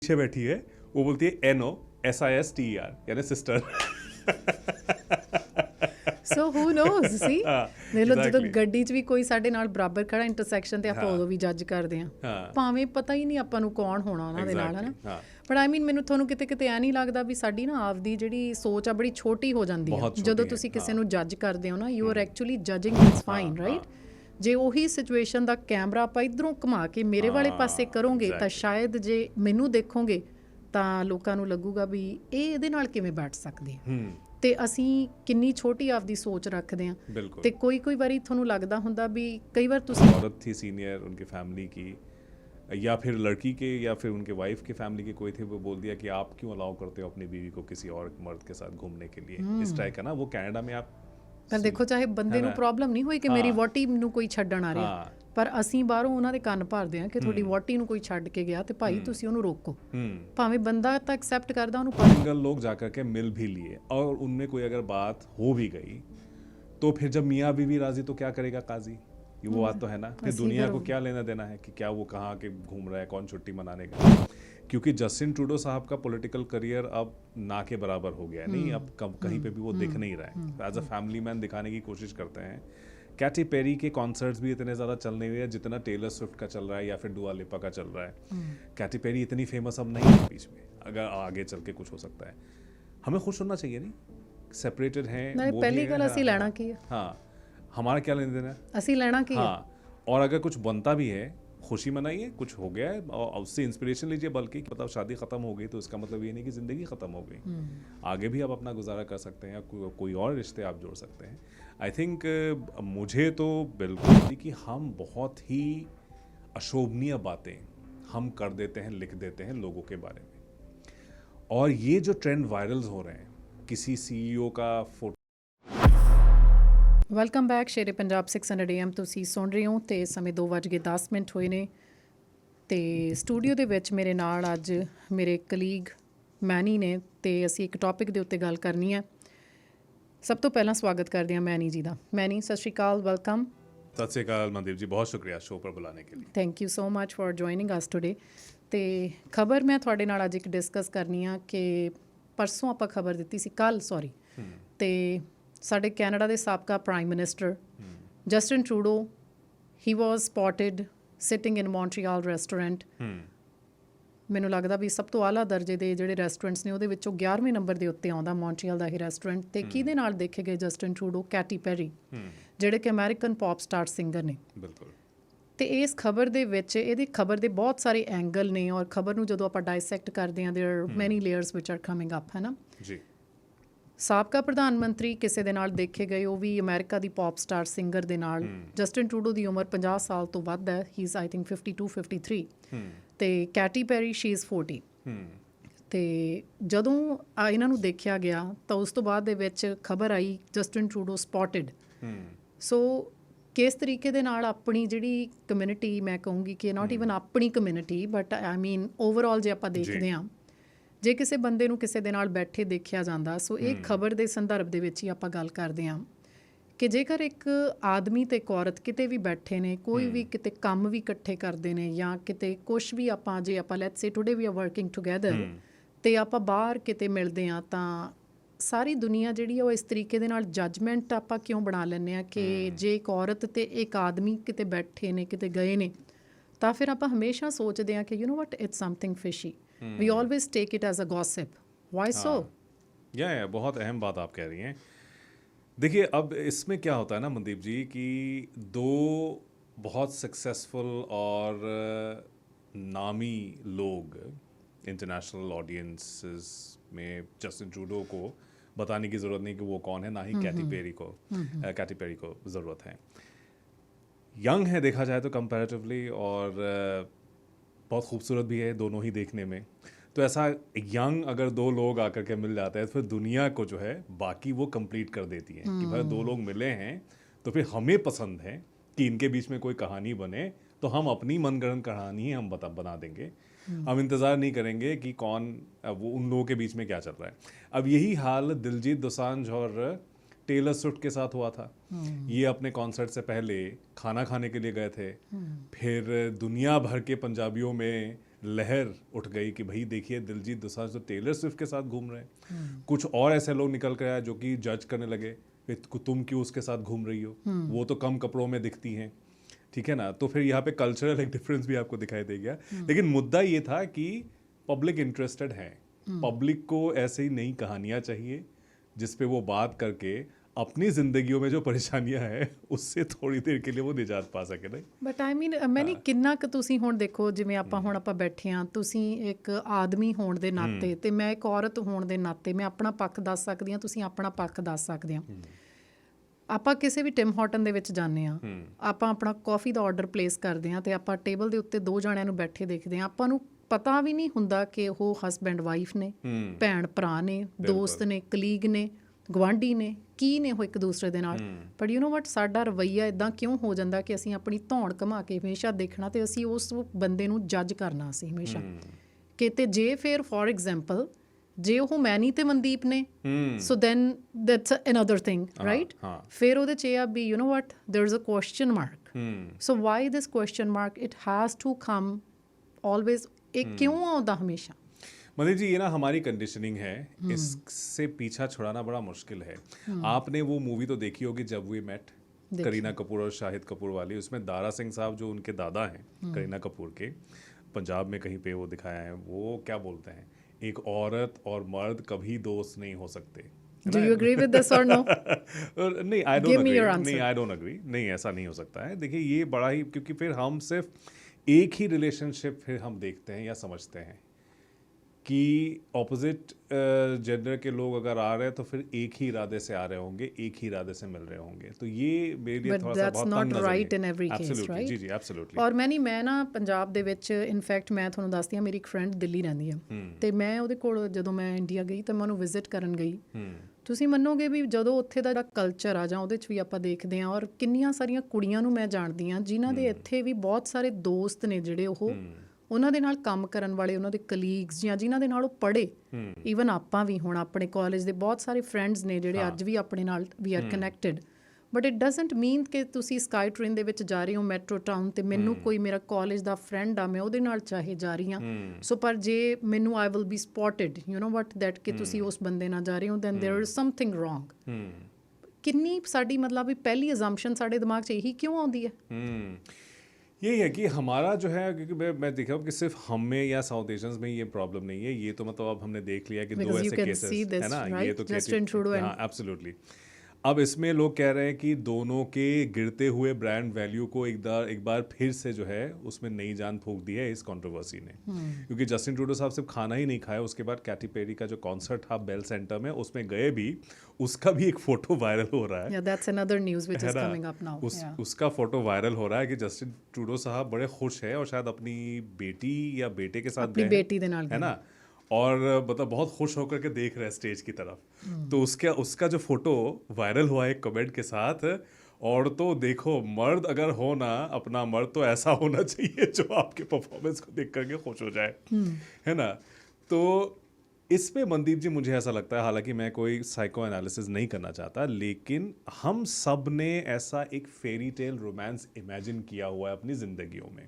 पीछे बैठी है, वो बोलती है NOSISTER यानी सिस्टर। ਸੋ ਹੂ ਨੋਜ਼ ਸੀ ਦੇਖ ਲਓ ਜਦੋਂ Exactly. ਗੱਡੀ 'ਚ ਵੀ ਕੋਈ ਸਾਡੇ ਨਾਲ ਬਰਾਬਰ ਖੜਾ ਇੰਟਰਸੈਕਸ਼ਨ ਤੇ ਆਪਾਂ ਹਾਂ। ਉਦੋਂ ਵੀ ਜੱਜ ਕਰਦੇ ਹਾਂ ਹਾਂ। ਭਾਵੇਂ ਪਤਾ ਹੀ ਨਹੀਂ ਆਪਾਂ ਨੂੰ ਕੌਣ ਹੋਣਾ ਉਹਨਾਂ ਦੇ ਨਾਲ, ਹੈ ਨਾ। Exactly, ਹਾਂ। ਬਟ ਆਈ ਮੀਨ ਮੈਨੂੰ ਤੁਹਾਨੂੰ ਕਿਤੇ ਕਿਤੇ ਐ ਨਹੀਂ ਲੱਗਦਾ ਵੀ ਸਾਡੀ ਨਾ ਆਪਦੀ ਜਿਹੜੀ ਸੋਚ ਆ ਬੜੀ ਛੋਟੀ ਹੋ ਜਾਂਦੀ ਆ ਬਹੁਤ ਛੋਟੀ ਜਦੋਂ ਹੈ, ਤੁਸੀਂ ਕਿਸੇ ਹਾਂ। ਨੂੰ ਜੱਜ ਕਰਦੇ ਹੋ ਨਾ, you are actually judging his fine, ਹਾਂ, ਰਾਈਟ। ਜੇ ਉਹੀ ਸਿਚੁਏਸ਼ਨ ਦਾ ਕੈਮਰਾ ਆਪਾਂ ਇੱਧਰੋਂ ਘੁਮਾ ਕੇ ਮੇਰੇ ਵਾਲੇ ਪਾਸੇ ਕਰੋਗੇ ਤਾਂ exactly. ਸ਼ਾਇਦ ਜੇ ਮੈਨੂੰ ਦੇਖੋਗੇ ਤਾਂ ਲੋਕਾਂ ਨੂੰ ਲੱਗੂਗਾ ਵੀ ਇਹ ਇਹਦੇ ਨਾਲ ਕਿਵੇਂ ਬੈਠ ਸਕਦੇ ਆ। ਤੇ ਅਸੀਂ ਕਿੰਨੀ ਛੋਟੀ ਆਪਦੀ ਸੋਚ ਰੱਖਦੇ ਹਾਂ। बिल्कुल। ਤੇ ਕੋਈ ਵਾਰੀ ਤੁਹਾਨੂੰ ਲੱਗਦਾ ਹੁੰਦਾ ਵੀ ਕਈ ਵਾਰ ਤੁਸੀਂ औरत थी सीनियर उनकी फैमिली की, या फिर लड़की के या फिर उनके वाइफ की फैमिली के कोई थे, वो बोल दिया कि आप क्यों अलाउ करते हो अपनी बीवी को किसी और मर्द के साथ घूमने के लिए। इस टाइप का ना, वो कनाडा में आप ਪਰ ਦੇਖੋ ਚਾਹੇ ਬੰਦੇ ਨੂੰ ਪ੍ਰੋਬਲਮ ਨਹੀਂ ਹੋਈ ਕਿ ਮੇਰੀ ਹਾਂ। ਵਹੁਟੀ ਨੂੰ ਕੋਈ ਛੱਡਣ ਆ ਰਿਹਾ, ਹਾਂ। ਪਰ ਅਸੀਂ ਬਾਹਰੋਂ ਉਹਨਾਂ ਦੇ ਕੰਨ ਭਰਦੇ ਹਾਂ ਕਿ ਤੁਹਾਡੀ ਵਹੁਟੀ ਨੂੰ ਕੋਈ ਛੱਡ ਕੇ ਗਿਆ ਤੇ ਭਾਈ ਤੁਸੀਂ ਉਹਨੂੰ ਰੋਕੋ। ਭਾਵੇਂ ਬੰਦਾ ਤਾਂ ਐਕਸੈप्ट ਕਰਦਾ ਉਹਨੂੰ ਪਰ सिंगल लोग जाकर के मिल भी लिए और उनमें कोई अगर बात हो भी गई तो फिर जब मियाँ बीवी राजी तो क्या करेगा काजी, ये वो बात तो है ना। फिर ऐसे ही दुनिया को करोगे। क्या लेना देना है कि क्या वो कहाँ के घूम रहा है, कौन छुट्टी मनाने गया। क्योंकि जस्टिन ट्रूडो साहब का पॉलिटिकल करियर अब ना के बराबर हो गया है। नहीं, अब कहीं पे भी वो दिख नहीं रहा है। एज अ फैमिली मैन दिखाने की कोशिश करते हैं। कैटी पेरी के कॉन्सर्ट्स भी इतने ज़्यादा चल नहीं रहे हैं जितना टेलर स्विफ्ट का चल रहा है या फिर डुआ लिपा का चल रहा है। कैटी पेरी इतनी फेमस अब नहीं है बीच में, अगर आगे चल के कुछ हो सकता है। हमें खुश होना चाहिए, नहीं सेपरेटेड हैं ਨਾਲੇ वो भी ਪਹਿਲੀ हैं, ਗੱਲ ਅਸੀਂ हाँ, ਲੈਣਾ ਕੀ ਆ, हाँ, हमारा क्या लेने देना है। ਅਸੀਂ ਲੈਣਾ ਕੀ ਆ। हाँ, और अगर कुछ बनता भी है खुशी मनाइए, कुछ हो गया है और उससे इंस्पिरेशन लीजिए, बल्कि मतलब शादी ख़त्म हो गई तो इसका मतलब ये नहीं कि ज़िंदगी ख़त्म हो गई। आगे भी आप अपना गुजारा कर सकते हैं या कोई और रिश्ते आप जोड़ सकते हैं। आई थिंक मुझे तो बिल्कुल थी कि हम बहुत ही अशोभनीय बातें हम कर देते हैं, लिख देते हैं लोगों के बारे में। और ये जो ट्रेंड वायरल्स हो रहे हैं, किसी CEO का photo welcome back Shere Punjab 600 AM ਤੁਸੀਂ ਸੁਣ ਰਹੇ ਹੋ ਤੇ ਸਮੇਂ 2:10 ਹੋਏ ਨੇ ਤੇ ਸਟੂਡੀਓ ਦੇ ਵਿੱਚ ਮੇਰੇ ਨਾਲ ਅੱਜ ਮੇਰੇ ਕਲੀਗ ਮੈਨੀ ਨੇ ਤੇ ਅਸੀਂ ਇੱਕ ਟੌਪਿਕ ਦੇ ਉੱਤੇ ਗੱਲ ਕਰਨੀ ਹੈ। ਸਭ ਤੋਂ ਪਹਿਲਾਂ ਸਵਾਗਤ ਕਰਦੇ ਹਾਂ ਮੈਨੀ ਜੀ ਦਾ। ਮੈਨੀ ਸਤਿ ਸ਼੍ਰੀ ਅਕਾਲ, ਵੈਲਕਮ। सत श्रीकाल मनदीप जी, बहुत शुक्रिया शो पर बुलाने के लिए। Thank you so much for joining us today. ਤੇ ਖਬਰ ਮੈਂ ਤੁਹਾਡੇ ਨਾਲ ਅੱਜ ਇੱਕ ਡਿਸਕਸ ਕਰਨੀ ਆ ਕਿ ਪਰਸੋਂ ਆਪਾਂ ਖਬਰ ਦਿੱਤੀ ਸੀ, ਕੱਲ ਸੌਰੀ, ਤੇ ਸਾਡੇ ਕੈਨੇਡਾ ਦੇ ਸਾਬਕਾ prime minister Justin Trudeau, he was spotted sitting in Montreal restaurant. ਮੈਨੂੰ ਲੱਗਦਾ ਵੀ ਸਭ ਤੋਂ ਆਲਾ ਦਰਜੇ ਦੇ ਜਿਹੜੇ ਰੈਸਟੋਰੈਂਟਸ ਨੇ ਉਹਦੇ ਵਿੱਚੋਂ 11ਵੇਂ ਨੰਬਰ ਦੇ ਉੱਤੇ ਆਉਂਦਾ ਮੌਂਟਰੀਅਲ ਦਾ ਇਹ ਰੈਸਟੋਰੈਂਟ। ਤੇ ਕਿਹਦੇ ਨਾਲ ਦੇਖੇ ਗਏ ਜਸਟਿਨ ਟਰੂਡੋ? ਕੈਟੀ ਪੈਰੀ, ਜਿਹੜੇ ਕਿ ਅਮਰੀਕਨ ਪੌਪ ਸਟਾਰ ਸਿੰਗਰ ਨੇ। ਬਿਲਕੁਲ। ਤੇ ਇਸ ਖਬਰ ਦੇ ਵਿੱਚ ਇਹਦੀ ਖਬਰ ਦੇ ਬਹੁਤ ਸਾਰੇ ਐਂਗਲ ਨੇ ਔਰ ਖਬਰ ਨੂੰ ਜਦੋਂ ਆਪਾਂ ਡਾਇਸੈਕਟ ਕਰਦੇ ਹਾਂ ਦੇਅਰ ਆਰ ਮੈਨੀ layers which are coming up, ਹੈ ਨਾ। ਜੀ। ਸਾਬਕਾ ਪ੍ਰਧਾਨ ਮੰਤਰੀ ਕਿਸੇ ਦੇ ਨਾਲ ਦੇਖੇ ਗਏ, ਉਹ ਵੀ ਅਮਰੀਕਾ ਦੀ ਪੌਪ ਸਟਾਰ ਸਿੰਗਰ ਦੇ ਨਾਲ। ਜਸਟਿਨ ਟਰੂਡੋ ਦੀ ਉਮਰ 50 ਸਾਲ ਤੋਂ ਵੱਧ ਹੈ, ਹੀ ਇਜ਼ ਆਈ ਥਿੰਕ 52 53। ਤੇ ਕੈਟੀ ਪੈਰੀ ਸ਼ੀ ਇਜ਼ 40। ਤੇ ਜਦੋਂ ਇਹਨਾਂ ਨੂੰ ਦੇਖਿਆ ਗਿਆ ਤਾਂ ਉਸ ਤੋਂ ਬਾਅਦ ਦੇ ਵਿੱਚ ਖਬਰ ਆਈ ਜਸਟਿਨ ਟਰੂਡੋ ਸਪੌਟਡ। ਸੋ ਕਿਸ ਤਰੀਕੇ ਦੇ ਨਾਲ ਆਪਣੀ ਜਿਹੜੀ ਕਮਿਊਨਿਟੀ, ਮੈਂ ਕਹੂੰਗੀ ਕਿ ਨਾਟ ਈਵਨ ਆਪਣੀ community but I mean overall ਜੇ ਆਪਾਂ ਦੇਖਦੇ ਹਾਂ, ਜੇ ਕਿਸੇ ਬੰਦੇ ਨੂੰ ਕਿਸੇ ਦੇ ਨਾਲ ਬੈਠੇ ਦੇਖਿਆ ਜਾਂਦਾ, ਸੋ ਇਹ ਖਬਰ ਦੇ ਸੰਦਰਭ ਦੇ ਵਿੱਚ ਹੀ ਆਪਾਂ ਗੱਲ ਕਰਦੇ ਹਾਂ ਕਿ ਜੇਕਰ ਇੱਕ ਆਦਮੀ ਤੇ ਇੱਕ ਔਰਤ ਕਿਤੇ ਵੀ ਬੈਠੇ ਨੇ, ਕੋਈ ਵੀ ਕਿਤੇ ਕੰਮ ਵੀ ਇਕੱਠੇ ਕਰਦੇ ਨੇ ਜਾਂ ਕਿਤੇ ਕੁਛ ਵੀ ਆਪਾਂ, ਜੇ ਆਪਾਂ let's say today we are working together ਤੇ ਆਪਾਂ ਬਾਹਰ ਕਿਤੇ ਮਿਲਦੇ ਹਾਂ, ਤਾਂ ਸਾਰੀ ਦੁਨੀਆ ਜਿਹੜੀ ਆ ਉਹ ਇਸ ਤਰੀਕੇ ਦੇ ਨਾਲ ਜੱਜਮੈਂਟ ਆਪਾਂ ਕਿਉਂ ਬਣਾ ਲੈਂਦੇ ਹਾਂ ਕਿ ਜੇ ਇੱਕ ਔਰਤ ਤੇ ਇੱਕ ਆਦਮੀ ਕਿਤੇ ਬੈਠੇ ਨੇ, ਕਿਤੇ ਗਏ ਨੇ, ਤਾਂ ਫਿਰ ਆਪਾਂ ਹਮੇਸ਼ਾ ਸੋਚਦੇ ਹਾਂ ਕਿ you know what, it's something fishy. We always take it as a gossip. Why so? या बहुत अहम बात आप कह रही हैं। देखिए, अब इसमें क्या होता है ना मनदीप जी कि दो बहुत सक्सेसफुल और नामी लोग इंटरनेशनल ऑडियंसेस में, जस्टिन ट्रूडो को बताने की ज़रूरत नहीं कि वो कौन है, ना ही कैटी पेरी को ज़रूरत है। यंग है देखा जाए तो कंपैरेटिवली, और बहुत खूबसूरत भी है दोनों ही देखने में। तो ऐसा यंग अगर दो लोग आकर के मिल जाते हैं तो फिर दुनिया को जो है बाकी वो कंप्लीट कर देती है कि भाई दो लोग मिले हैं तो फिर हमें पसंद है कि इनके बीच में कोई कहानी बने, तो हम अपनी मनगढ़ंत कहानी ही हम बना देंगे। हम इंतज़ार नहीं करेंगे कि कौन वो उन लोगों के बीच में क्या चल रहा है। अब यही हाल दिलजीत दोसांझ और टेलर स्विफ्ट के साथ हुआ था। ये अपने कॉन्सर्ट से पहले खाना खाने के लिए गए थे, फिर दुनिया भर के पंजाबियों में लहर उठ गई कि भाई देखिए दिलजीत दोसांझ तो टेलर स्विफ्ट के साथ घूम रहे हैं। कुछ और ऐसे लोग निकल कर आए जो कि जज करने लगे कि तुम क्यों उसके साथ घूम रही हो, वो तो कम कपड़ों में दिखती हैं, ठीक है ना। तो फिर यहाँ पे कल्चरल एक डिफरेंस भी आपको दिखाई देगा। लेकिन मुद्दा ये था कि पब्लिक इंटरेस्टेड है, पब्लिक को ऐसे ही नई कहानियाँ चाहिए जिसपे वो बात करके अपनी जिंदगियों में जो परेशानियां हैं उससे थोड़ी ਦੇਰ के लिए वो निजात ਪਾ ਸਕੇ ਨਹੀਂ। ਬਟ ਆਈ ਮੀਨ ਮੈਨੀ ਕਿੰਨਾ ਕੁ ਤੁਸੀਂ ਹੁਣ ਦੇਖੋ, ਜਿਵੇਂ ਆਪਾਂ ਬੈਠੇ ਹਾਂ, ਤੁਸੀਂ ਇੱਕ ਆਦਮੀ ਹੋਣ ਦੇ ਨਾਤੇ ਤੇ ਮੈਂ ਇੱਕ ਔਰਤ ਹੋਣ ਦੇ ਨਾਤੇ ਮੈਂ ਆਪਣਾ ਪੱਖ ਦੱਸ ਸਕਦੀ ਹਾਂ, ਤੁਸੀਂ ਆਪਣਾ ਪੱਖ ਦੱਸ ਸਕਦੇ ਹਾਂ। ਆਪਾਂ ਕਿਸੇ ਵੀ ਟਿਮ ਹਾਰਟਨ ਦੇ ਵਿੱਚ ਜਾਂਦੇ ਹਾਂ, ਆਪਾਂ ਆਪਣਾ ਕਾਫੀ ਦਾ ਆਰਡਰ ਪਲੇਸ ਕਰਦੇ ਹਾਂ ਤੇ ਆਪਾਂ ਟੇਬਲ ਦੇ ਉੱਤੇ 2 ਜਣਿਆਂ ਨੂੰ ਬੈਠੇ ਦੇਖਦੇ ਹਾਂ, ਆਪਾਂ ਨੂੰ ਪਤਾ ਵੀ ਨਹੀਂ ਹੁੰਦਾ ਕਿ ਉਹ ਹਸਬੈਂਡ ਵਾਈਫ ਨੇ, ਭੈਣ ਭਰਾ ਨੇ, ਦੋਸਤ ਨੇ, ਕਲੀਗ ਨੇ, ਗਵਾਂਢੀ ਨੇ, ਕੀ ਨੇ ਉਹ ਇੱਕ ਦੂਸਰੇ ਦੇ ਨਾਲ। ਪਰ ਯੂ ਨੋ ਵਟ, ਸਾਡਾ ਰਵੱਈਆ ਇੱਦਾਂ ਕਿਉਂ ਹੋ ਜਾਂਦਾ ਕਿ ਅਸੀਂ ਆਪਣੀ ਧੌਣ ਘੁਮਾ ਕੇ ਹਮੇਸ਼ਾ ਦੇਖਣਾ ਤੇ ਅਸੀਂ ਉਸ ਬੰਦੇ ਨੂੰ ਜੱਜ ਕਰਨਾ ਅਸੀਂ ਹਮੇਸ਼ਾ। ਕਿਤੇ ਜੇ ਫਿਰ ਫੋਰ ਐਗਜ਼ਾਮਪਲ ਜੇ ਉਹ ਮੈਨੀ ਤੇ ਮਨਦੀਪ ਨੇ, so then that's another thing, right. ਫਿਰ ਉਹਦੇ 'ਚ ਇਹ ਆ ਵੀ you know what, there is a question mark. So why this question mark, it has to come always. ਇਹ ਕਿਉਂ ਆਉਂਦਾ ਹਮੇਸ਼ਾ? मनीष जी, ये ना हमारी कंडीशनिंग है, इससे पीछा छुड़ाना बड़ा मुश्किल है। आपने वो मूवी तो देखी होगी जब वी मेट, करीना कपूर और शाहिद कपूर वाली। उसमें दारा सिंह साहब जो उनके दादा हैं करीना कपूर के, पंजाब में कहीं पे वो दिखाया है, वो क्या बोलते हैं, एक औरत और मर्द कभी दोस्त नहीं हो सकते। Do you agree with this or no? नहीं, आई डोंट एग्री। नहीं, आई डोंट एग्री। नहीं, ऐसा नहीं हो सकता है। देखिए ये बड़ा ही, क्योंकि फिर हम सिर्फ एक ही रिलेशनशिप फिर हम देखते हैं या समझते हैं कि ऑपोजिट जेंडर के लोग अगर आ रहे हैं तो फिर एक ही इरादे से आ रहे होंगे, एक ही इरादे से मिल रहे होंगे। तो ये मेरे लिए थोड़ा सा बहुत तंग नजर right in every case, Absolutely, right? Ji ji, absolutely. ਔਰ ਮੈਂ ਨਾ ਪੰਜਾਬ ਦੇ ਵਿੱਚ, ਇਨਫੈਕਟ ਮੈਂ ਤੁਹਾਨੂੰ ਦੱਸਦੀ ਹਾਂ, ਮੇਰੀ ਇੱਕ ਫਰੈਂਡ ਦਿੱਲੀ ਰਹਿੰਦੀ ਹੈ ਤੇ ਮੈਂ ਉਹਦੇ ਕੋਲ ਜਦੋਂ ਮੈਂ ਇੰਡੀਆ ਗਈ ਤਾਂ ਮੈਂ ਉਹਨੂੰ ਵਿਜ਼ਿਟ ਕਰਨ ਗਈ। ਤੁਸੀਂ ਮੰਨੋਗੇ ਵੀ ਜਦੋਂ ਉੱਥੇ ਦਾ ਜਿਹੜਾ ਕਲਚਰ ਆ ਜਾਂ ਉਹਦੇ 'ਚ ਵੀ ਆਪਾਂ ਦੇਖਦੇ ਹਾਂ, ਔਰ ਕਿੰਨੀਆਂ ਸਾਰੀਆਂ ਕੁੜੀਆਂ ਨੂੰ ਮੈਂ ਜਾਣਦੀ ਹਾਂ ਜਿਨ੍ਹਾਂ ਦੇ ਇੱਥੇ ਵੀ ਬਹੁਤ ਸਾਰੇ ਦੋਸਤ ਨੇ ਜਿਹੜੇ ਉਹ ਉਹਨਾਂ ਦੇ ਨਾਲ ਕੰਮ ਕਰਨ ਵਾਲੇ, ਉਹਨਾਂ ਦੇ ਕਲੀਗਸ ਜਾਂ ਜਿਨ੍ਹਾਂ ਦੇ ਨਾਲ ਉਹ ਪੜ੍ਹੇ। ਈਵਨ ਆਪਾਂ ਵੀ ਹੁਣ ਆਪਣੇ ਕਾਲਜ ਦੇ ਬਹੁਤ ਸਾਰੇ ਫਰੈਂਡਸ ਨੇ ਜਿਹੜੇ ਅੱਜ ਵੀ ਆਪਣੇ ਨਾਲ we are connected. But it doesn't mean ਕਿ ਤੁਸੀਂ ਸਕਾਈ ਟ੍ਰੇਨ ਦੇ ਵਿੱਚ ਜਾ ਰਹੇ ਹੋ ਮੈਟਰੋ ਟਾਊਨ ਤੇ ਮੈਨੂੰ ਕੋਈ ਮੇਰਾ ਕਾਲਜ ਦਾ ਫਰੈਂਡ ਆ, ਮੈਂ ਉਹਦੇ ਨਾਲ ਚਾਹੇ ਜਾ ਰਹੀ ਹਾਂ। ਸੋ ਪਰ ਜੇ ਮੈਨੂੰ I will be spotted, you know what, that ਕਿ ਤੁਸੀਂ ਉਸ ਬੰਦੇ ਨਾਲ ਜਾ ਰਹੇ ਹੋ, then there is something wrong. ਕਿੰਨੀ ਸਾਡੀ ਮਤਲਬ ਵੀ ਪਹਿਲੀ ਅਜ਼ੰਪਸ਼ਨ ਸਾਡੇ ਦਿਮਾਗ 'ਚ ਇਹੀ ਕਿਉਂ ਆਉਂਦੀ ਹੈ? यही है कि हमारा जो है, क्योंकि मैं देख रहा हूँ कि सिर्फ हम में या साउथ एशियंस में ये प्रॉब्लम नहीं है। ये तो मतलब अब हमने देख लिया कि दो ऐसे केसेस है ना, ये तो हाँ, एब्सोल्युटली। अब इसमें लोग कह रहे हैं कि दोनों के गिरते हुए ब्रांड वैल्यू को एक बार फिर से जो है उसमें नई जान फूंक दी है इस कंट्रोवर्सी ने। क्योंकि जस्टिन ट्रूडो साहब सिर्फ खाना ही नहीं खाया, उसके बाद कैटी पेरी का जो कॉन्सर्ट था बेल सेंटर में, उसमें गए भी, उसका भी एक फोटो वायरल हो रहा है। Yeah, that's another news which is coming up now. उसका फोटो वायरल हो रहा है कि जस्टिन ट्रूडो साहब बड़े खुश हैं और शायद अपनी बेटी या बेटे के साथ गए हैं, है ना, और मतलब बहुत खुश होकर के देख रहे हैं स्टेज की तरफ। तो उसका जो फोटो वायरल हुआ है एक कमेंट के साथ, और तो देखो मर्द अगर हो ना, अपना मर्द तो ऐसा होना चाहिए जो आपके परफॉर्मेंस को देख करके खुश हो जाए, है ना। तो इसमें मनदीप जी मुझे ऐसा लगता है, हालांकि मैं कोई साइको एनालिसिस नहीं करना चाहता, लेकिन हम सब ने ऐसा एक फेरी टेल रोमांस इमेजिन किया हुआ है अपनी ज़िंदगियों में।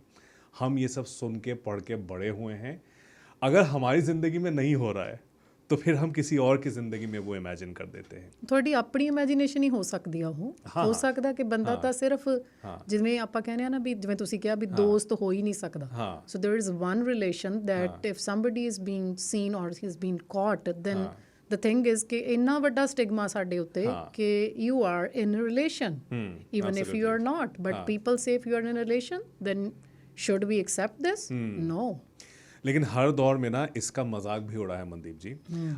हम ये सब सुन के पढ़ के बड़े हुए हैं। अगर हमारी ज़िंदगी में नहीं हो रहा है तो फिर हम किसी और की ज़िंदगी में वो इमेजिन कर देते हैं। ਤੁਹਾਡੀ ਆਪਣੀ ਇਮੇਜਿਨੇਸ਼ਨ ਹੀ ਹੋ ਸਕਦੀ ਆ ਉਹ। ਹੋ ਸਕਦਾ ਕਿ ਬੰਦਾ ਤਾਂ ਸਿਰਫ ਜਿਵੇਂ ਆਪਾਂ ਕਹਿੰਦੇ ਆ ਨਾ ਵੀ, ਜਿਵੇਂ ਤੁਸੀਂ ਕਿਹਾ ਵੀ ਦੋਸਤ ਹੋ ਹੀ ਨਹੀਂ ਸਕਦਾ। So there is one relation that if somebody is being seen or he is been caught, then the thing is ਕਿ ਇੰਨਾ ਵੱਡਾ ਸਟਿਗਮਾ ਸਾਡੇ ਉੱਤੇ ਕਿ you are in a relation, even if you are not, but people say if you are in a relation then should we accept this? No. लेकिन हर दौर में ना इसका मजाक भी उड़ा है मनदीप जी।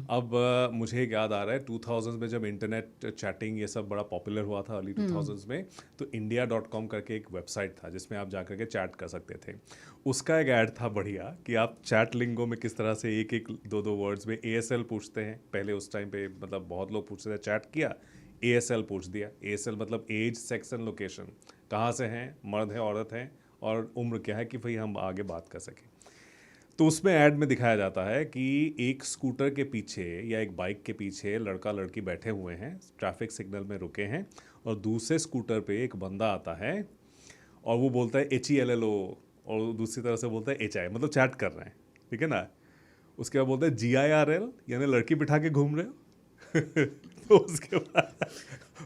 अब मुझे एक याद आ रहा है 2000s में जब इंटरनेट चैटिंग ये सब बड़ा पॉपुलर हुआ था अर्ली 2000s में, तो india.com करके एक वेबसाइट था जिसमें आप जा करके चैट कर सकते थे। उसका एक ऐड था बढ़िया कि आप चैट लिंगो में किस तरह से एक एक दो दो वर्ड्स में ASL पूछते हैं। पहले उस टाइम पे मतलब बहुत लोग पूछते थे, चैट किया ASL पूछ दिया। ASL मतलब एज, सेक्स एंड लोकेशन, कहाँ से हैं, मर्द है औरत है, और उम्र क्या है, कि भाई हम आगे बात कर सकें। तो उसमें ऐड में दिखाया जाता है कि एक स्कूटर के पीछे या एक बाइक के पीछे लड़का लड़की बैठे हुए हैं, ट्रैफिक सिग्नल में रुके हैं, और दूसरे स्कूटर पे एक बंदा आता है और वो बोलता है HELLO और दूसरी तरफ से बोलता है HI, मतलब चैट कर रहे हैं, ठीक है ना। उसके बाद बोलते हैं GIRL, यानी लड़की बिठा के घूम रहे हो। तो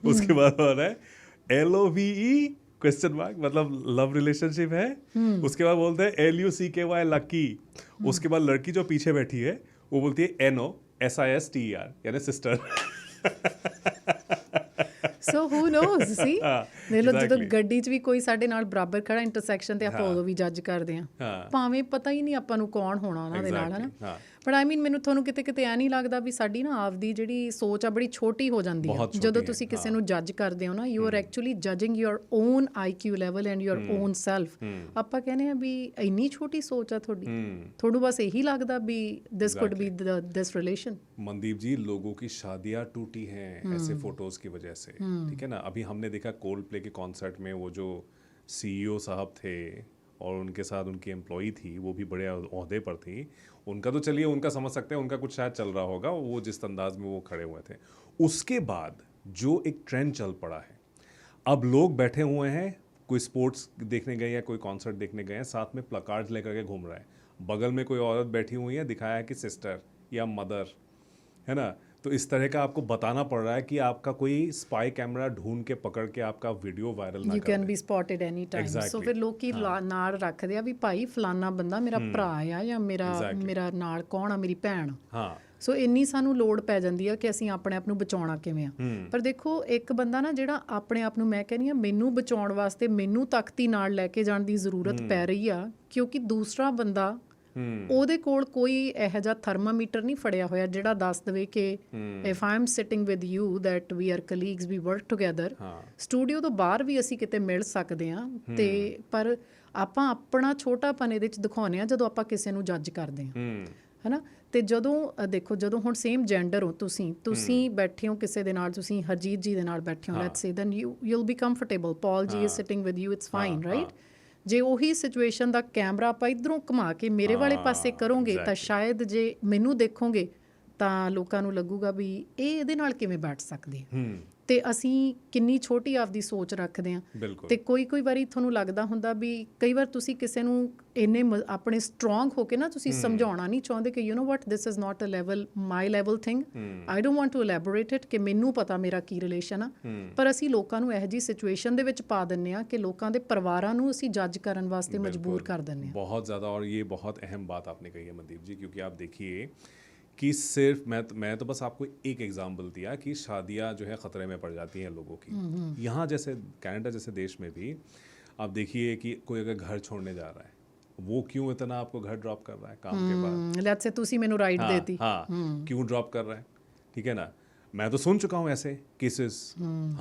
उसके बाद हो रहा है LOVE क्वेश्चन मार्क, मतलब लव रिलेशनशिप है। उसके बाद बोलते हैं LUCKY लकी। उसके बाद लड़की जो पीछे बैठी है वो बोलती है NOSISTER, यानी सिस्टर। ਸੋ ਹੂ ਨੋਜ਼ ਸੀ ਦੇਖ ਲਓ ਜਦੋਂ exactly. ਗੱਡੀ 'ਚ ਵੀ ਕੋਈ ਸਾਡੇ ਨਾਲ ਬਰਾਬਰ ਖੜਾ ਇੰਟਰਸੈਕਸ਼ਨ ਤੇ ਆਪਾਂ ਹਾਂ। ਉਦੋਂ ਵੀ ਜੱਜ ਕਰਦੇ ਹਾਂ ਹਾਂ। ਭਾਵੇਂ ਪਤਾ ਹੀ ਨਹੀਂ ਆਪਾਂ ਨੂੰ ਕੌਣ ਹੋਣਾ ਉਹਨਾਂ ਦੇ ਨਾਲ, ਹੈ ਨਾ। Exactly, ਹਾਂ। ਬਟ ਆਈ ਮੀਨ ਮੈਨੂੰ ਤੁਹਾਨੂੰ ਕਿਤੇ ਕਿਤੇ ਐ ਨਹੀਂ ਲੱਗਦਾ ਵੀ ਸਾਡੀ ਨਾ ਆਪਦੀ ਜਿਹੜੀ ਸੋਚ ਆ ਬੜੀ ਛੋਟੀ ਹੋ ਜਾਂਦੀ ਆ ਬਹੁਤ ਛੋਟੀ ਜਦੋਂ ਹੈ, ਤੁਸੀਂ ਕਿਸੇ ਹਾਂ। ਨੂੰ ਜੱਜ ਕਰਦੇ ਹੋ ਨਾ, you are actually judging your own IQ level and your own self. ਆਪਾਂ ਕਹਿੰਦੇ ਆ ਵੀ ਇੰਨੀ ਛੋਟੀ ਸੋਚ ਆ ਤੁਹਾਡੀ, ਤੁਹਾਨੂੰ ਬਸ ਇਹੀ ਲੱਗਦਾ ਵੀ this could be this relation. Mandeep ji, लोगों की शादियां टूटी हैं ऐसे फोटोज की वजह से, ठीक है ना। अभी हमने देखा कोल्ड प्ले के कॉन्सर्ट में वो जो CEO साहब थे और उनके साथ उनकी एम्प्लॉई थी, वो भी बड़े ओहदे पर थी। उनका तो चलिए उनका समझ सकते हैं, उनका कुछ शायद चल रहा होगा, वो जिस अंदाज में वो खड़े हुए थे। उसके बाद जो एक ट्रेंड चल पड़ा है, अब लोग बैठे हुए हैं, कोई स्पोर्ट्स देखने गए या कोई कॉन्सर्ट देखने गए हैं, साथ में प्लकार्ड लेकर के घूम रहा है, बगल में कोई औरत बैठी हुई है, दिखाया है कि सिस्टर या मदर, है ना। तो इस तरह का आपको बताना पड़ रहा है कि आपका कोई स्पाई कैमरा ढूंढ के पकड़ के आपका वीडियो वायरल ना ਯੂ कर ਕੈਨ दे। Be spotted any time. So Exactly. ਫਿਰ ਲੋਕੀ ਨਾਲ ਰੱਖਦੇ ਆ ਵੀ ਭਾਈ ਫਲਾਨਾ ਬੰਦਾ ਮੇਰਾ ਭਰਾ ਆ ਜਾਂ Exactly. ਮੇਰਾ ਨਾਲ ਕੌਣ ਆ, ਮੇਰੀ ਭੈਣ। हाँ। ਸੋ ਇੰਨੀ ਸਾਨੂੰ ਲੋੜ ਪੈ ਜਾਂਦੀ ਆ ਕਿ ਅਸੀਂ ਆਪਣੇ ਆਪ ਨੂੰ ਬਚਾਉਣਾ ਕਿਵੇਂ ਆ। ਪਰ ਦੇਖੋ ਇੱਕ ਬੰਦਾ ਨਾ ਜਿਹੜਾ ਆਪਣੇ ਆਪ ਨੂੰ, ਮੈਂ ਕਹਿੰਦੀ ਆ ਮੈਨੂੰ ਬਚਾਉਣ ਵਾਸਤੇ ਮੈਨੂੰ ਤਖਤੀ ਨਾਲ ਲੈ ਕੇ ਜਾਣ ਦੀ ਜ਼ਰੂਰਤ ਪੈ ਰਹੀ ਆ, ਕਿਉਂਕਿ ਦੂਸਰਾ ਬੰਦਾ ਉਹਦੇ ਕੋਲ ਕੋਈ ਇਹੋ ਜਿਹਾ ਥਰਮਾਮੀਟਰ ਨਹੀਂ ਫੜਿਆ ਹੋਇਆ ਜਿਹੜਾ ਦੱਸ ਦੇਵੇ ਕਿ if I am sitting with you that we are colleagues, we work together. Studio ਤੋਂ ਬਾਹਰ ਵੀ ਅਸੀਂ ਕਿਤੇ ਮਿਲ ਸਕਦੇ ਹਾਂ, ਤੇ ਪਰ ਆਪਾਂ ਆਪਣਾ ਛੋਟਾਪਨ ਇਹਦੇ 'ਚ ਦਿਖਾਉਂਦੇ ਹਾਂ ਜਦੋਂ ਆਪਾਂ ਕਿਸੇ ਨੂੰ ਜੱਜ ਕਰਦੇ ਹਾਂ, ਹੈ ਨਾ। ਤੇ ਜਦੋਂ ਦੇਖੋ, ਜਦੋਂ ਹੁਣ ਸੇਮ ਜੈਂਡਰ ਹੋ ਤੁਸੀਂ ਬੈਠੇ ਹੋ ਕਿਸੇ ਦੇ ਨਾਲ, ਤੁਸੀਂ ਹਰਜੀਤ ਜੀ ਦੇ ਨਾਲ ਬੈਠੇ ਹੋ, let's say, then you will be comfortable, Paul ji is sitting with you, it's fine, right. ਜੇ ਉਹੀ ਸਿਚੁਏਸ਼ਨ ਦਾ ਕੈਮਰਾ ਆਪਾਂ ਇੱਧਰੋਂ ਘੁਮਾ ਕੇ ਮੇਰੇ ਵਾਲੇ ਪਾਸੇ ਕਰੋਗੇ ਤਾਂ ਸ਼ਾਇਦ ਜੇ ਮੈਨੂੰ ਦੇਖੋਗੇ ਤਾਂ ਲੋਕਾਂ ਨੂੰ ਲੱਗੂਗਾ ਵੀ ਇਹ ਇਹਦੇ ਨਾਲ ਕਿਵੇਂ ਬੈਠ ਸਕਦੇ ਆ। ਤੇ ਅਸੀਂ ਕਿੰਨੀ ਛੋਟੀ ਆਪਦੀ ਸੋਚ ਰੱਖਦੇ ਹਾਂ। ਤੇ ਕੋਈ ਵਾਰੀ ਤੁਹਾਨੂੰ ਲੱਗਦਾ ਹੁੰਦਾ ਵੀ ਕਈ ਵਾਰ ਤੁਸੀਂ ਕਿਸੇ ਨੂੰ ਇੰਨੇ ਆਪਣੇ ਸਟਰੋਂਗ ਹੋ ਕੇ ਨਾ ਤੁਸੀਂ ਸਮਝਾਉਣਾ ਨਹੀਂ ਚਾਹੁੰਦੇ ਕਿ you know what, this is not a level, my level thing, I don't want to elaborate it, ਕਿ ਮੈਨੂੰ ਪਤਾ ਮੇਰਾ ਕੀ ਰਿਲੇਸ਼ਨ ਆ। ਪਰ ਅਸੀਂ ਲੋਕਾਂ ਨੂੰ ਇਹੋ ਜਿਹੀ ਸਿਚੁਏਸ਼ਨ ਦੇ ਵਿੱਚ ਪਾ ਦਿੰਦੇ ਹਾਂ ਕਿ ਲੋਕਾਂ ਦੇ ਪਰਿਵਾਰਾਂ ਨੂੰ ਅਸੀਂ ਜੱਜ ਕਰਨ ਵਾਸਤੇ ਮਜਬੂਰ ਕਰ ਦਿੰਦੇ ਹਾਂ। बहुत ज़्यादा, और ये बहुत अहम बात आपने कही है मनदीप जी, क्योंकि आप देखिए कि सिर्फ मैं तो बस आपको एक एग्जाम्पल दिया कि शादियां जो है ख़तरे में पड़ जाती हैं लोगों की। यहाँ जैसे कनाडा जैसे देश में भी आप देखिए कि कोई अगर घर छोड़ने जा रहा है, वो क्यों इतना आपको घर ड्रॉप कर रहा है काम के बाद, लेट्स से तुसी मैनू राइट देती, हाँ, क्यों ड्रॉप कर रहा है, ठीक है ना। मैं तो सुन चुका हूँ ऐसे केसेस,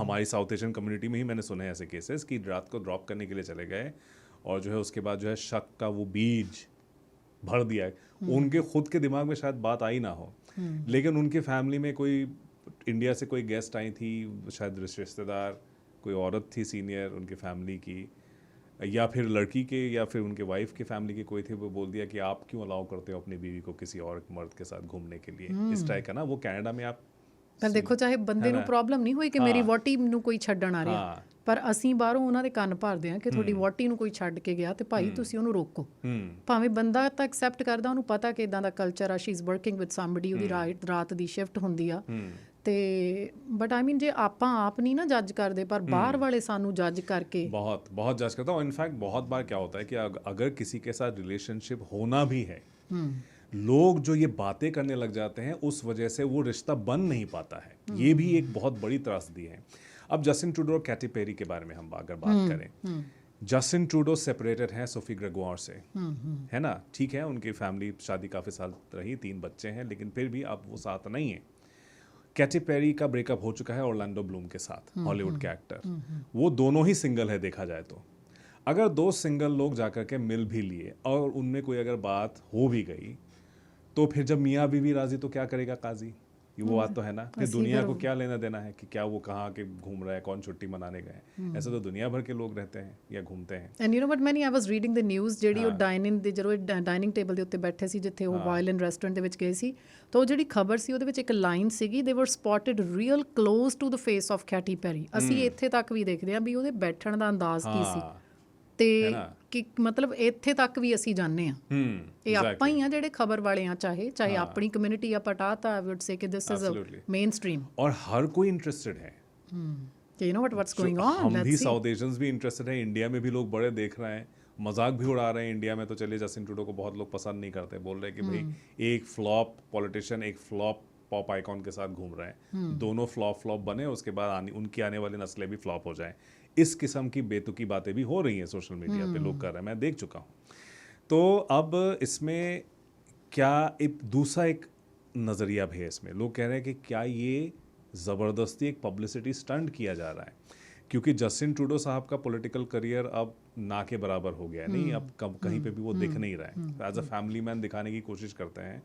हमारी साउथ एशियन कम्युनिटी में ही मैंने सुने ऐसे केसेस कि रात को ड्रॉप करने के लिए चले गए और जो है उसके बाद जो है शक का वो बीज भर दिया है। उनके खुद के दिमाग में शायद बात आई ना हो, लेकिन उनके फैमिली में कोई इंडिया से कोई गेस्ट आई थी, शायद रिश्तेदार, कोई औरत थी सीनियर उनके फैमिली की, या फिर लड़की के या फिर उनके वाइफ के फैमिली के कोई थे, वो बोल दिया कि आप क्यों अलाउ करते हो अपनी बीवी को किसी और मर्द के साथ घूमने के लिए। इस टाइप का ना वो कनाडा में आप ਪਰ ਦੇਖੋ ਚਾਹੇ ਬੰਦੇ ਨੂੰ ਪ੍ਰੋਬਲਮ ਨਹੀਂ ਹੋਈ ਕਿ ਮੇਰੀ ਵੋਟੀ ਨੂੰ ਕੋਈ ਛੱਡਣ ਆ ਰਿਹਾ, ਪਰ ਅਸੀਂ ਬਾਹਰੋਂ ਉਹਨਾਂ ਦੇ ਕੰਨ ਭਰਦੇ ਹਾਂ ਕਿ ਤੁਹਾਡੀ ਵੋਟੀ ਨੂੰ ਕੋਈ ਛੱਡ ਕੇ ਗਿਆ ਤੇ ਭਾਈ ਤੁਸੀਂ ਉਹਨੂੰ ਰੋਕੋ। ਭਾਵੇਂ ਬੰਦਾ ਤਾਂ ਐਕਸੈਪਟ ਕਰਦਾ, ਉਹਨੂੰ ਪਤਾ ਕਿ ਇਦਾਂ ਦਾ ਕਲਚਰ ਆ, she is working with somebody, ਉਹਦੀ ਰਾਤ ਦੀ ਸ਼ਿਫਟ ਹੁੰਦੀ ਆ। ਤੇ ਬਟ ਆਈ ਮੀਨ ਜੇ ਆਪਾਂ ਆਪ ਨਹੀਂ ਨਾ ਜੱਜ ਕਰਦੇ, ਪਰ ਬਾਹਰ ਵਾਲੇ ਸਾਨੂੰ ਜੱਜ ਕਰਕੇ बहुत जज करता हूँ। इनफैक्ट बहुत बार क्या होता है कि अगर किसी के साथ रिलेशनशिप होना भी है, लोग जो ये बातें करने लग जाते हैं, उस वजह से वो रिश्ता बन नहीं पाता है। ये भी एक बहुत बड़ी त्रासदी है। अब जस्टिन ट्रूडो और कैटी पेरी के बारे में हम अगर बात करें, जस्टिन ट्रूडो सेपरेटेड हैं सोफी ग्रेगोर से, है ना, ठीक है, उनकी फैमिली शादी काफ़ी साल रही, 3 बच्चे हैं, लेकिन फिर भी अब वो साथ नहीं है। कैटी पेरी का ब्रेकअप हो चुका है ऑरलैंडो ब्लूम के साथ, हॉलीवुड के एक्टर। वो दोनों ही सिंगल है देखा जाए तो। अगर 2 सिंगल लोग जाकर के मिल भी लिए और उनमें कोई अगर बात हो भी गई, तो फिर जब मियाँ बीवी राजी तो क्या करेगा काजी, ये वो बात तो है ना। फिर दुनिया को क्या लेना देना है कि क्या वो कहाँ के घूम रहा है, कौन छुट्टी मनाने गए, ऐसे तो दुनिया भर के लोग रहते हैं या घूमते हैं। ਐਂਡ ਯੂ ਨੋ ਬਟ ਮੈਨੀ ਆਈ ਵਾਸ ਰੀਡਿੰਗ ਦ ਨਿਊਜ਼, ਜਿਹੜੀ ਉਹ ਡਾਈਨਿੰਗ ਦੇ ਜਦੋਂ ਡਾਈਨਿੰਗ ਟੇਬਲ ਦੇ ਉੱਤੇ ਬੈਠੇ ਸੀ ਜਿੱਥੇ ਉਹ ਵਾਇਲਨ ਰੈਸਟੋਰੈਂਟ ਦੇ ਵਿੱਚ ਗਏ ਸੀ, ਤਾਂ ਉਹ ਜਿਹੜੀ ਖਬਰ ਸੀ ਉਹਦੇ ਵਿੱਚ ਇੱਕ ਲਾਈਨ ਸੀਗੀ, they were spotted real close to the face of Katy Perry. ਅਸੀਂ ਇੱਥੇ ਤੱਕ ਵੀ ਦੇਖਦੇ ਹਾਂ ਵੀ ਉਹਦੇ ਬੈਠਣ ਦਾ ਅੰਦਾਜ਼ ਕੀ ਸੀ, ਤੇ ਹੈ ਨਾ? ਕਿ ਮਤਲਬ ਇੱਥੇ ਤੱਕ ਵੀ ਅਸੀਂ ਜਾਂਦੇ ਆ, ਇਹ ਆਪਾਂ ਹੀ ਆ ਜਿਹੜੇ ਖਬਰ ਵਾਲੇ ਆ, ਚਾਹੇ ਆਪਣੀ ਕਮਿਊਨਿਟੀ ਆਪਾਂ ਟਾਤਾ ਆਈ ਵੁੱਡ ਸੇ ਕਿ this is a mainstream और हर कोई इंटरेस्टेड है। You know what's going on, हम भी लेट्स सी। साउथ एशियंस भी इंटरेस्टेड हैं, इंडिया में भी लोग बड़े देख रहे हैं, मजाक भी उड़ा रहे हैं इंडिया में। तो चलिए जस्टिन ट्रूडो को बहुत लोग पसंद नहीं करते, बोल रहे हैं कि भाई एक फ्लॉप पॉलिटिशियन एक फ्लॉप पॉप आइकॉन के साथ घूम रहे हैं, दोनों फ्लॉप बने, उसके बाद उनकी आने वाली नस्लें भी फ्लॉप हो जाएं। इस किस्म की बेतुकी बातें भी हो रही हैं सोशल मीडिया पे, लोग कर रहे हैं, मैं देख चुका हूँ। तो अब इसमें क्या एक दूसरा एक नज़रिया भी है इसमें, लोग कह रहे हैं कि क्या ये ज़बरदस्ती एक पब्लिसिटी स्टंट किया जा रहा है, क्योंकि जस्टिन ट्रूडो साहब का पॉलिटिकल करियर अब ना के बराबर हो गया है, नहीं अब कहीं पे भी वो दिख नहीं रहा है, एज अ फैमिली मैन दिखाने की कोशिश करते हैं।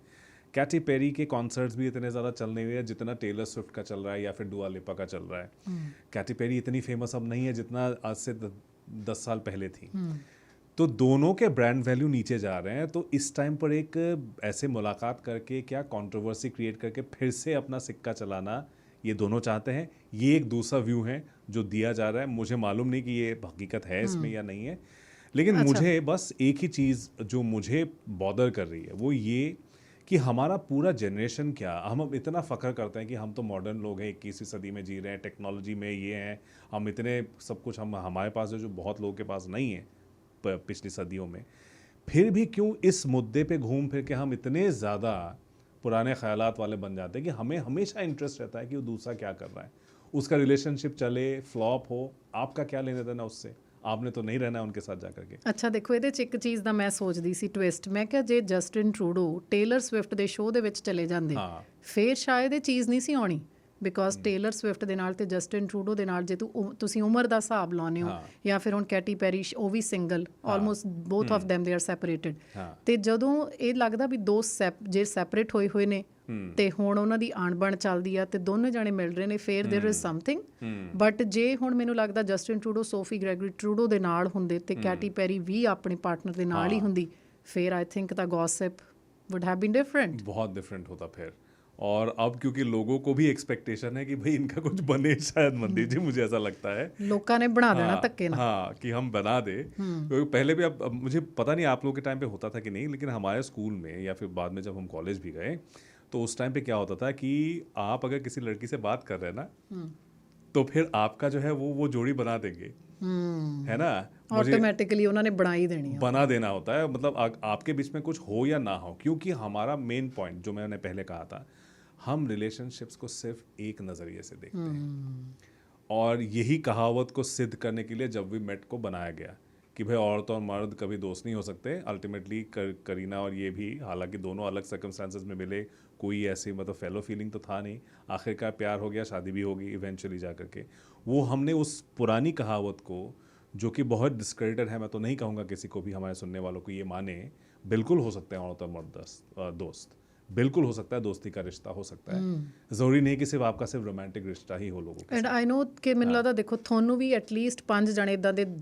कैटी पेरी के कॉन्सर्ट्स भी इतने ज़्यादा चल नहीं रहे हैं जितना टेलर स्विफ्ट का चल रहा है या फिर दुआ लिपा का चल रहा है। कैटी पेरी इतनी फेमस अब नहीं है जितना आज से 10 साल पहले थी। तो दोनों के ब्रांड वैल्यू नीचे जा रहे हैं, तो इस टाइम पर एक ऐसे मुलाकात करके क्या कंट्रोवर्सी क्रिएट करके फिर से अपना सिक्का चलाना ये दोनों चाहते हैं। ये एक दूसरा व्यू है जो दिया जा रहा है, मुझे मालूम नहीं कि ये हकीकत है इसमें या नहीं है, लेकिन मुझे बस एक ही चीज़ जो मुझे बॉदर कर रही है वो ये कि हमारा पूरा जनरेशन क्या, हम अब इतना फ़ख्र करते हैं कि हम तो मॉडर्न लोग हैं, 21वीं सदी में जी रहे हैं, टेक्नोलॉजी में ये हैं, हम इतने सब कुछ हमारे पास है जो बहुत लोगों के पास नहीं है पिछली सदियों में। फिर भी क्यों इस मुद्दे पे घूम फिर के हम इतने ज़्यादा पुराने ख्यालात वाले बन जाते हैं कि हमें हमेशा इंटरेस्ट रहता है कि वो दूसरा क्या कर रहा है, उसका रिलेशनशिप चले फ्लॉप हो, आपका क्या लेने देना उससे, आपने तो नहीं रहना उनके साथ जाकर के। ਅੱਛਾ ਦੇਖੋ, ਇਹਦੇ 'ਚ ਇੱਕ ਚੀਜ਼ ਦਾ ਮੈਂ ਸੋਚਦੀ ਸੀ ਟਵਿਸਟ, ਮੈਂ ਕਿਹਾ ਜੇ ਜਸਟਿਨ ਟਰੂਡੋ ਟੇਲਰ ਸਵਿਫਟ ਦੇ ਸ਼ੋਅ ਦੇ ਵਿੱਚ ਚਲੇ ਜਾਂਦੇ ਫਿਰ ਸ਼ਾਇਦ ਇਹ ਚੀਜ਼ ਨਹੀਂ ਸੀ ਆਉਣੀ, ਬਿਕੋਜ਼ ਟੇਲਰ ਸਵਿਫਟ ਦੇ ਨਾਲ ਤੇ ਜਸਟਿਨ ਟਰੂਡੋ ਦੇ ਨਾਲ ਜੇ ਤੁਸੀਂ ਉਮਰ ਦਾ ਹਿਸਾਬ ਲਾਉਂਦੇ ਹੋ, ਜਾਂ ਫਿਰ ਹੁਣ ਕੈਟੀ ਪੈਰੀ ਉਹ ਵੀ single, almost both of them they are separated, ਤੇ ਜਦੋਂ ਇਹ ਲੱਗਦਾ ਵੀ ਦੋ ਜੇ ਸੈਪਰੇਟ ਹੋਏ ਹੋਏ ਨੇ ਤੇ ਹੁਣ ਉਹਨਾਂ ਦੀ ਆਣ-ਬਣ ਚੱਲਦੀ ਆ ਤੇ ਦੋਨੇ ਜਾਣੇ ਮਿਲ ਰਹੇ ਨੇ, ਫੇਰ देयर इज ਸਮਥਿੰਗ। ਬਟ ਜੇ ਹੁਣ ਮੈਨੂੰ ਲੱਗਦਾ ਜਸਟਿਨ ਟਰੂਡੋ ਸੋਫੀ ਗ੍ਰੈਗਰੀ ਟਰੂਡੋ ਦੇ ਨਾਲ ਹੁੰਦੇ ਤੇ ਕੈਟੀ ਪੈਰੀ ਵੀ ਆਪਣੇ ਪਾਰਟਨਰ ਦੇ ਨਾਲ ਹੀ ਹੁੰਦੀ, ਫਿਰ I think the gossip would have been different, बहुत डिफरेंट होता फिर। और अब क्योंकि लोगों को भी एक्सपेक्टेशन है कि भाई इनका कुछ बने, शायद मंदिर जी मुझे ऐसा लगता है लोगों ने बना देना धक्के ना, हाँ कि हम बना दे। क्योंकि पहले भी अब मुझे पता नहीं आप लोगों के टाइम पे होता था कि नहीं, लेकिन हमारे स्कूल में या फिर बाद में जब हम कॉलेज भी गए तो उस टाइम पे क्या होता था कि आप अगर किसी लड़की से बात कर रहे हैं ना तो फिर आपका जो है वो जोड़ी बना देंगे, है ना, ऑटोमेटिकली उन्होंने बना ही देनी है, बना देना होता है, मतलब आपके बीच में कुछ हो या ना हो। क्योंकि हमारा मेन पॉइंट जो मैंने पहले कहा था, हम रिलेशनशिप्स को सिर्फ एक नज़रिए से देखते हैं, और यही कहावत को सिद्ध करने के लिए जब वी मेट को बनाया गया कि भाई औरत और मर्द कभी दोस्त नहीं हो सकते। अल्टीमेटली करीना और ये भी, हालांकि दोनों अलग सर्कमस्टांसेस में मिले, कोई ऐसी मतलब फेलो फीलिंग तो था नहीं, आखिरकार प्यार हो गया, शादी भी होगी इवेंचुअली जा करके। वो हमने उस पुरानी कहावत को जो कि बहुत डिस्क्रेडिटेड है, मैं तो नहीं कहूँगा किसी को भी, हमारे सुनने वालों को ये माने, बिल्कुल हो सकता है औरत और मर्द दोस्त, बिल्कुल हो सकता है, दोस्ती का रिश्ता हो सकता है, ज़रूरी नहीं कि सिर्फ आपका सिर्फ रोमांटिक रिश्ता ही हो लोगों के। ਐਂਡ ਆਈ ਨੋ ਕਿ ਮੈਨੂੰ ਲੱਗਦਾ ਦੇਖੋ ਤੁਹਾਨੂੰ ਵੀ ਐਟਲੀਸਟ 5 ਜਣੇ ਇਦਾਂ ਦੇ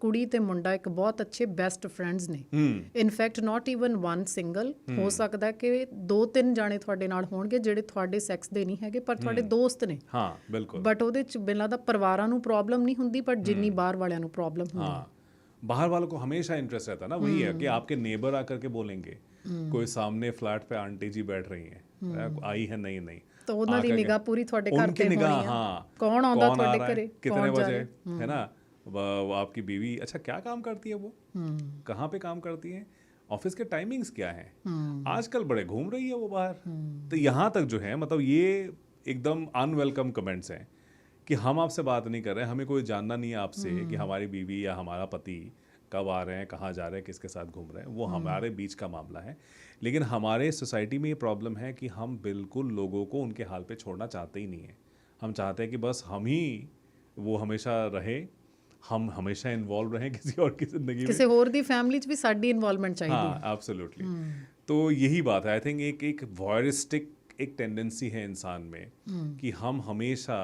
ਕੁੜੀ ਤੇ ਮੁੰਡਾ ਇੱਕ ਬਹੁਤ ਅੱਛੇ ਬੈਸਟ ਫਰੈਂਡਸ ਨੇ, in fact not even one single, ਹੋ ਸਕਦਾ ਕਿ 2-3 ਜਾਣੇ ਤੁਹਾਡੇ ਨਾਲ ਹੋਣਗੇ ਜਿਹੜੇ ਤੁਹਾਡੇ ਸੈਕਸ ਦੇ ਨਹੀਂ ਹੈਗੇ ਪਰ ਤੁਹਾਡੇ ਦੋਸਤ ਨੇ, ਹਾਂ ਬਿਲਕੁਲ, ਬਟ ਉਹਦੇ ਚ ਮੈਨੂੰ ਲੱਗਦਾ ਪਰਿਵਾਰਾਂ ਨੂੰ ਪ੍ਰੋਬਲਮ ਨਹੀਂ ਹੁੰਦੀ ਬਟ ਜਿੰਨੀ ਬਾਹਰ ਵਾਲਿਆਂ ਨੂੰ ਪ੍ਰੋਬਲਮ ਹੁੰਦੀ ਹੈ। बाहर वालों को हमेशा इंटरेस्ट रहता है ना, वही है कि आपके नेबर आकर के बोलेंगे, कोई सामने फ्लैट पे आंटी जी बैठ रही हैं, आई है नहीं तो ਉਹਨਾਂ ਦੀ ਨਿਗਾਹ ਪੂਰੀ ਤੁਹਾਡੇ ਘਰ ਤੇ ਹੋਣੀ ਹੈ, हाँ कौन आंदा ਤੁਹਾਡੇ ਘਰੇ, कितने बजे, है ना, आपकी बीवी अच्छा क्या काम करती है, वो कहाँ पे काम करती है, ऑफिस के टाइमिंग्स क्या हैं, आजकल बड़े घूम रही है वो बाहर। तो यहाँ तक जो है मतलब ये एकदम अनवेलकम कमेंट्स हैं कि हम आपसे बात नहीं कर रहे हैं, हमें कोई जानना नहीं है आपसे कि हमारी बीवी या हमारा पति कब आ रहे हैं, कहाँ जा रहे हैं, किसके साथ घूम रहे हैं, वो हमारे बीच का मामला है। लेकिन हमारे सोसाइटी में ये प्रॉब्लम है कि हम बिल्कुल लोगों को उनके हाल पे छोड़ना चाहते ही नहीं है। हम चाहते हैं कि बस हम ही वो हमेशा रहे, हम हमेशा इन्वॉल्व रहें किसी और की जिंदगी में, किसी और दी फैमिली च भी साडी इन्वॉल्वमेंट चाहिए। हाँ एब्सोल्युटली। तो यही बात है, आई थिंक एक वॉयरिस्टिक एक टेंडेंसी है इंसान में कि हम हमेशा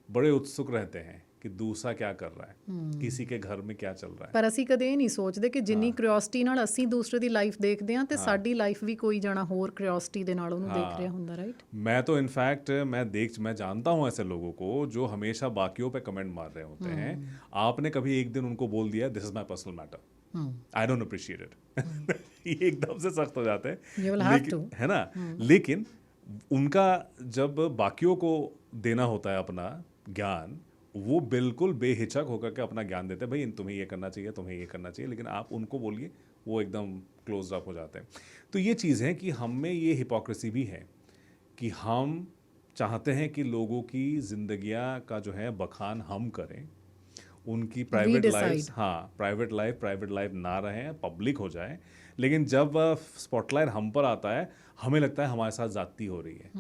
बड़े उत्सुक रहते हैं कि दूसरा क्या कर रहा है, किसी के घर में क्या चल रहा है। ਪਰ ਅਸੀਂ ਕਦੇ ਇਹ ਨਹੀਂ ਸੋਚਦੇ ਕਿ ਜਿੰਨੀ ਕਿਉਰਿਓਸਿਟੀ ਨਾਲ ਅਸੀਂ ਦੂਸਰੇ ਦੀ ਲਾਈਫ ਦੇਖਦੇ ਹਾਂ ਤੇ ਸਾਡੀ ਲਾਈਫ ਵੀ ਕੋਈ ਜਣਾ ਹੋਰ ਕਿਉਰਿਓਸਿਟੀ ਦੇ ਨਾਲ ਉਹਨੂੰ ਦੇਖ ਰਿਹਾ ਹੁੰਦਾ, ਰਾਈਟ? मैं तो इनफैक्ट मैं जानता हूँ ऐसे लोगों को जो हमेशा बाकियों पे कमेंट मार रहे होते हैं। आपने कभी एक दिन उनको बोल दिया this is my personal matter, I don't appreciate it, ये एकदम से सख्त हो जाते हैं। You will have to. है ना? लेकिन उनका जब बाकियों को देना होता है अपना ज्ञान, वो बिल्कुल बेहिचक होकर के अपना ज्ञान देते हैं, भाई तुम्हें ये करना चाहिए, तुम्हें ये करना चाहिए, लेकिन आप उनको बोलिए वो एकदम क्लोज अप हो जाते हैं। तो ये चीज़ है कि हम में ये हिपोक्रेसी भी है कि हम चाहते हैं कि लोगों की जिंदगियां का जो है बखान हम करें, उनकी प्राइवेट लाइफ, हाँ प्राइवेट लाइफ ना रहे, पब्लिक हो जाए। लेकिन जब स्पॉटलाइट हम पर आता है हमें लगता है हमारे साथ जाती हो रही है।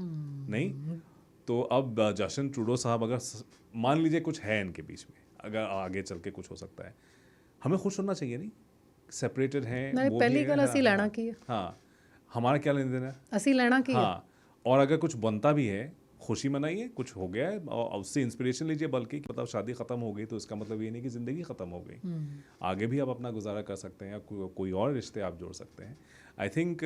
नहीं तो अब जस्टिन ट्रूडो साहब अगर मान लीजिए कुछ है इनके बीच में, अगर आगे चल के कुछ हो सकता है, हमें खुश होना चाहिए। नहीं सेपरेटेड हैं वो ਪਹਿਲੀ भी ਗੱਲ है, ਅਸੀਂ ਲੈਣਾ ਕੀ ਹੈ? हाँ हमारा क्या लेने देना है। ਅਸੀਂ ਲੈਣਾ ਕੀ ਹੈ? हाँ और अगर कुछ बनता भी है खुशी मनाइए, कुछ हो गया है और उससे इंस्पिरेशन लीजिए, बल्कि मतलब शादी ख़त्म हो गई तो इसका मतलब ये नहीं कि ज़िंदगी ख़त्म हो गई, आगे भी आप अपना गुजारा कर सकते हैं, कोई और रिश्ते आप जोड़ सकते हैं। आई थिंक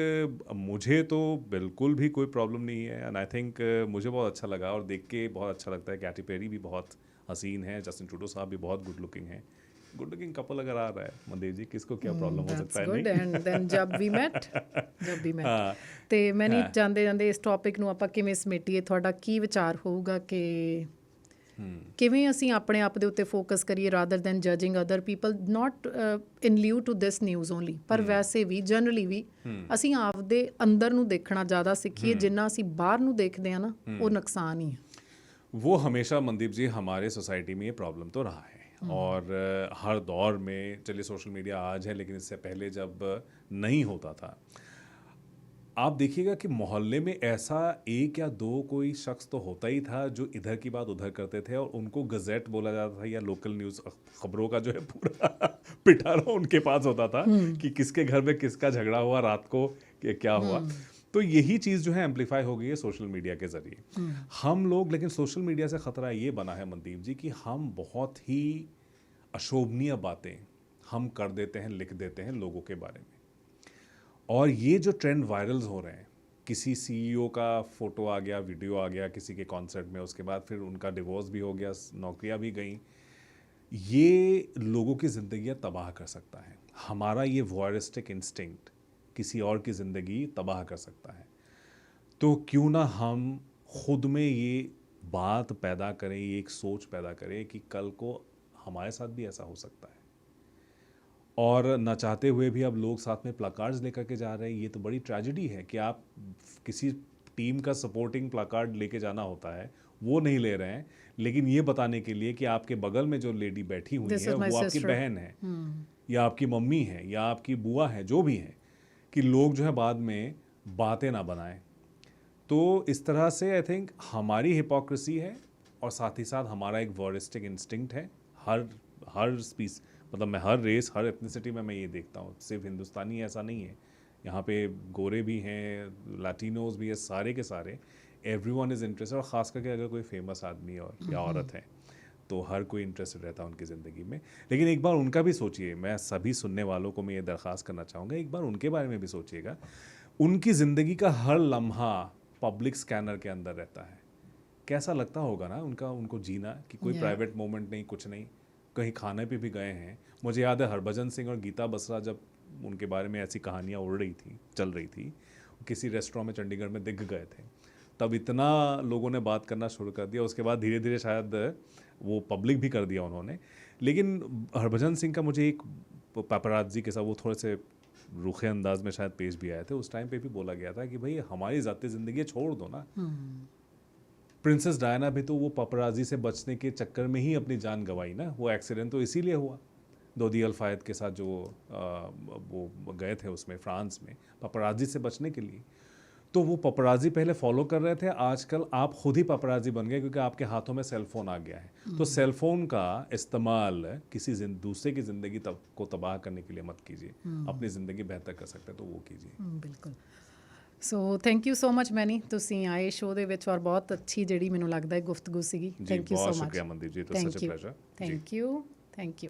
मुझे तो बिल्कुल भी कोई प्रॉब्लम नहीं है, एंड आई थिंक मुझे बहुत अच्छा लगा और देख के बहुत अच्छा लगता है। कैटी पेरी भी बहुत हसीन है, जस्टिन ट्रूडो साहब भी बहुत गुड लुकिंग है। गुड लुकिंग कपल अगर आ रहा है मनदीप जी, किसको क्या प्रॉब्लम हो सकता है। गुड एंड देन जब ਵੀ ਮੈਟ ਤੇ ਮੈਂ ਨਹੀਂ ਜਾਂਦੇ ਜਾਂਦੇ ਇਸ ਟੌਪਿਕ ਨੂੰ ਆਪਾਂ ਕਿਵੇਂ ਸਮੇਟੀਏ, ਤੁਹਾਡਾ ਕੀ ਵਿਚਾਰ ਹੋਊਗਾ ਕਿ ਕਿਵੇਂ ਅਸੀਂ ਆਪਣੇ ਆਪ ਦੇ ਉੱਤੇ ਫੋਕਸ ਕਰੀਏ rather than judging other people, not in lieu to this news only, ਪਰ ਵੈਸੇ ਵੀ ਜਨਰਲੀ ਵੀ ਅਸੀਂ ਆਪਦੇ ਅੰਦਰ ਨੂੰ ਦੇਖਣਾ ਜ਼ਿਆਦਾ ਸਿੱਖੀਏ, ਜਿੰਨਾ ਅਸੀਂ ਬਾਹਰ ਨੂੰ ਦੇਖਦੇ ਹਾਂ ਨਾ ਉਹ ਨੁਕਸਾਨ ਹੀ ਹੈ। वो हमेशा मनदीप जी हमारे सोसाइटी में ये प्रॉब्लम तो रहा है, और हर दौर में, चलिए सोशल मीडिया आज है लेकिन इससे पहले जब नहीं होता था, आप देखिएगा कि मोहल्ले में ऐसा एक या दो कोई शख्स तो होता ही था जो इधर की बात उधर करते थे, और उनको गज़ेट बोला जाता था या लोकल न्यूज़ खबरों का जो है पूरा पिटारा उनके पास होता था कि किसके घर में किसका झगड़ा हुआ, रात को क्या हुआ। तो यही चीज़ जो है एम्पलीफाई हो गई है सोशल मीडिया के ज़रिए। हम लोग, लेकिन सोशल मीडिया से ख़तरा ये बना है मनदीप जी कि हम बहुत ही अशोभनीय बातें हम कर देते हैं, लिख देते हैं लोगों के बारे में, और ये जो ट्रेंड वायरल्स हो रहे हैं, किसी सीईओ का फ़ोटो आ गया, वीडियो आ गया किसी के कॉन्सर्ट में, उसके बाद फिर उनका डिवोर्स भी हो गया, नौकरियां भी गई, ये लोगों की ज़िंदगियां तबाह कर सकता है। हमारा ये वॉयरिस्टिक इंस्टिंक्ट किसी और की ज़िंदगी तबाह कर सकता है। तो क्यों ना हम खुद में ये बात पैदा करें, ये एक सोच पैदा करें कि कल को हमारे साथ भी ऐसा हो सकता है, और न चाहते हुए भी अब लोग साथ में प्लाकार्ड्स लेकर के जा रहे हैं। ये तो बड़ी ट्रेजेडी है कि आप किसी टीम का सपोर्टिंग प्लाकार्ड लेके जाना होता है, वो नहीं ले रहे हैं, लेकिन ये बताने के लिए कि आपके बगल में जो लेडी बैठी हुई है वो आपकी बहन है या आपकी मम्मी है या आपकी बुआ है, जो भी है, कि लोग जो है बाद में बातें ना बनाएं। तो इस तरह से आई थिंक हमारी हिपोक्रेसी है, और साथ ही साथ हमारा एक वॉयरिस्टिक इंस्टिंक्ट है। हर स्पीस, मतलब मैं हर रेस, हर एथनिसिटी में मैं ये देखता हूँ, सिर्फ हिंदुस्तानी ऐसा नहीं है, यहाँ पे गोरे भी हैं, लैटिनोज भी है, सारे के सारे, एवरीवन इज़ इंटरेस्टेड। और ख़ास करके अगर कोई फेमस आदमी और या औरत है तो हर कोई इंटरेस्टेड रहता है उनकी ज़िंदगी में। लेकिन एक बार उनका भी सोचिए, मैं सभी सुनने वालों को मैं ये दरख्वास्त करना चाहूँगा, एक बार उनके बारे में भी सोचिएगा। उनकी ज़िंदगी का हर लम्हा पब्लिक स्कैनर के अंदर रहता है, कैसा लगता होगा ना उनको जीना, कि कोई प्राइवेट मोमेंट नहीं, कुछ नहीं, कहीं खाने पे भी गए हैं। मुझे याद है हरभजन सिंह और गीता बसरा जब उनके बारे में ऐसी कहानियाँ उड़ रही थी, चल रही थी, किसी रेस्टोरेंट में चंडीगढ़ में दिख गए थे, तब इतना लोगों ने बात करना शुरू कर दिया। उसके बाद धीरे धीरे शायद वो पब्लिक भी कर दिया उन्होंने। लेकिन हरभजन सिंह का मुझे एक पापराजी के साथ वो थोड़े से रूखे अंदाज में शायद पेश भी आए थे, उस टाइम पे भी बोला गया था कि भाई हमारी ज़ाती ज़िंदगी छोड़ दो ना। प्रिंसेस डायना भी तो वो पापराजी से बचने के चक्कर में ही अपनी जान गंवाई ना, वो एक्सीडेंट तो इसीलिए हुआ। दोदी अल फायद के साथ जो वो गए थे उसमें फ्रांस में पापराजी से बचने के लिए, तो वो पापराजी पहले फॉलो कर रहे थे, आजकल आप खुद ही पापराजी बन गए क्योंकि आपके हाथों में सेलफोन आ गया है। तो सेलफोन का इस्तेमाल किसी दूसरे की ज़िंदगी को तबाह करने के लिए मत कीजिए, अपनी ज़िंदगी बेहतर कर सकते हैं तो वो कीजिए। बिल्कुल। So thank you so much ਮੈਨੀ, ਤੁਸੀਂ ਆਏ ਸ਼ੋਅ ਦੇ ਵਿੱਚ ਔਰ ਬਹੁਤ ਅੱਛੀ ਜਿਹੜੀ ਮੈਨੂੰ ਲੱਗਦਾ ਹੈ ਗੁਫ਼ਤਗੂ ਸੀਗੀ। ਜੀ ਥੈਂਕ ਯੂ ਬਹੁਤ ਸੋ ਮਚ। ਸ਼ੁਕਰੀਆ ਮਨਦੀਪ ਜੀ, ਇਟ ਵਾਸ ਸੱਚ ਅ ਪਲੇਜ਼ਰ। Thank you.